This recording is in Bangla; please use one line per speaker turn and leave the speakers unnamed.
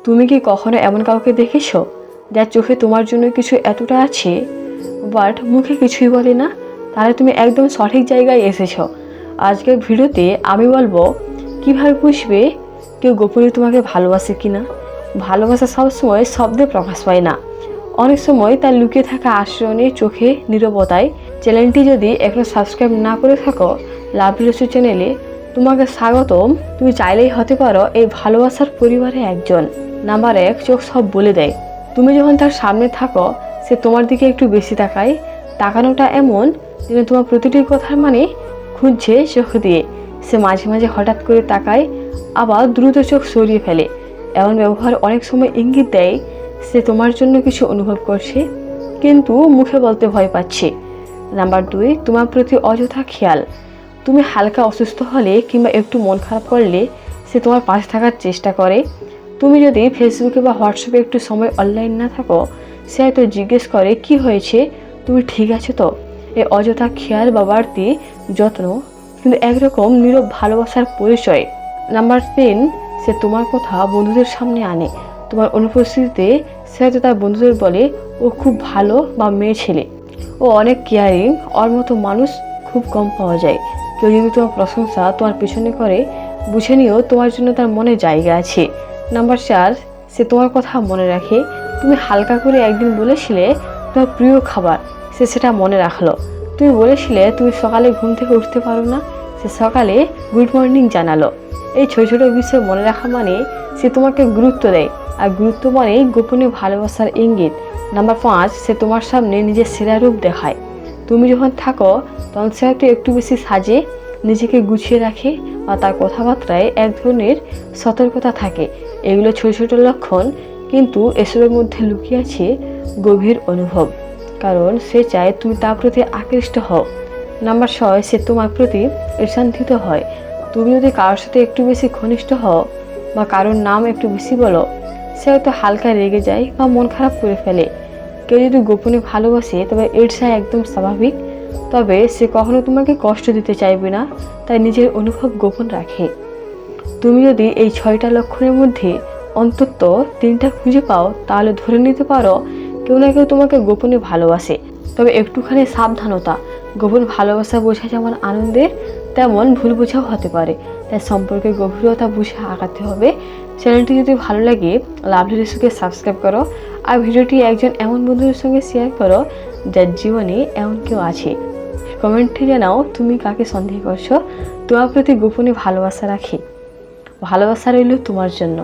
তুমি কি কখনো এমন কাউকে দেখেছো যার চোখে তোমার জন্য কিছু এতটা আছে বাট মুখে কিছুই বলে না? তাহলে তুমি একদম সঠিক জায়গায় এসেছো। আজকের ভিডিওতে আমি বলবো কিভাবে বুঝবে কেউ গোপনে তোমাকে ভালোবাসে কিনা। ভালোবাসা সবসময় শব্দে প্রকাশ পায় না, অনেক সময় তার লুকিয়ে থাকা আচরণে, চোখে, নীরবতায়। চ্যানেলটি যদি এখনো সাবস্ক্রাইব না করে থাকো লাভলি রসু চ্যানেলে, তোমাকে স্বাগতম। তুমি চাইলেই হতে পারো এই ভালোবাসার পরিবারে একজন। নাম্বার 1, চোখ সব বলে দেয়। তুমি যখন তার সামনে থাকো সে তোমার দিকে একটু বেশি তাকায়। তাকানোটা এমন যেন তোমার প্রতিটি কথার মানে খুঁজছে চোখ দিয়ে। সে মাঝে মাঝে হঠাৎ করে তাকায়, আবার দ্রুত চোখ সরিয়ে ফেলে। এমন ব্যবহার অনেক সময় ইঙ্গিত দেয় সে তোমার জন্য কিছু অনুভব করছে, কিন্তু মুখে বলতে ভয় পাচ্ছে। নাম্বার 2, তোমার প্রতি অযথা খেয়াল। তুমি হালকা অসুস্থ হলে কিংবা একটু মন খারাপ করলে সে তোমার পাশে থাকার চেষ্টা করে। তুমি যদি ফেসবুকে বা হোয়াটসঅ্যাপে একটু সময় অনলাইন না থাকো, সে হয়তো জিজ্ঞেস করে কি হয়েছে, তুমি ঠিক আছো তো। এই অযথা খেয়াল বা বাড়তি যত্ন কিন্তু একরকম নীরব ভালোবাসার পরিচয়। নাম্বার 3, সে তোমার কথা বন্ধুদের সামনে আনে। তোমার অনুপস্থিতিতে সে হয়তো তার বন্ধুদের বলে ও খুব ভালো বা মেয়ে ছেলে, ও অনেক কেয়ারিং, ওর মতো মানুষ খুব কম পাওয়া যায়। কেউ যদি তোমার প্রশংসা তোমার পেছনে করে, বুঝে নিও তোমার জন্য তার মনে জায়গা আছে। নাম্বার 4, সে তোমার কথা মনে রাখে। তুমি হালকা করে একদিন বলেছিলে তোমার প্রিয় খাবার, সে সেটা মনে রাখলো। তুমি বলেছিলে তুমি সকালে ঘুম থেকে উঠতে পারো না, সে সকালে গুড মর্নিং জানালো। এই ছোট ছোট বিষয় মনে রাখা মানে সে তোমাকে গুরুত্ব দেয়, আর গুরুত্ব মানে গোপনে ভালোবাসার ইঙ্গিত। নাম্বার 5, সে তোমার সামনে নিজের সেরা রূপ দেখায়। তুমি যখন থাকো তখন সে হয়তো একটু বেশি সাজে, নিজেকে গুছিয়ে রাখে, আর তার কথাবার্তায় এক ধরনের সতর্কতা থাকে। এগুলো ছোট ছোট লক্ষণ, কিন্তু এসবের মধ্যে লুকিয়ে আছে গভীর অনুভব, কারণ সে চায় তুমি তার প্রতি আকৃষ্ট হও। নাম্বার 6, সে তোমার প্রতি ঈর্ষান্বিত হয়। তুমি যদি কারোর সাথে একটু বেশি ঘনিষ্ঠ হও বা কারোর নাম একটু বেশি বলো, সে হয়তো হালকা রেগে যায় বা মন খারাপ করে ফেলে। কেউ যদি গোপনে ভালোবাসে তবে ঈর্ষা একদম স্বাভাবিক, তবে সে কখনো তোমাকে কষ্ট দিতে চাইবে না, তাই নিজের অনুভব গোপন রাখে। তুমি যদি এই 6টা লক্ষণের মধ্যে অন্তত 3টা খুঁজে পাও, তাহলে ধরে নিতে পারো কেউ না কেউ তোমাকে গোপনে ভালোবাসে। তবে একটুখানি সাবধানতা, গোপন ভালোবাসা বোঝা যেমন আনন্দের, তেমন ভুল বোঝাও হতে পারে। তাই সম্পর্কের গভীরতা বুঝে আগাতে হবে। চ্যানেলটি যদি ভালো লাগে লাভলি রিসুকে সাবস্ক্রাইব করো, আর ভিডিওটি একজন এমন বন্ধুদের সঙ্গে শেয়ার করো যার জীবনে এমন কেউ আছে। কমেন্টে জানাও তুমি কাকে সন্দেহ করছো, তোমার প্রতি গোপনে ভালোবাসা রাখি। ভালোবাসা রইল তোমার জন্য।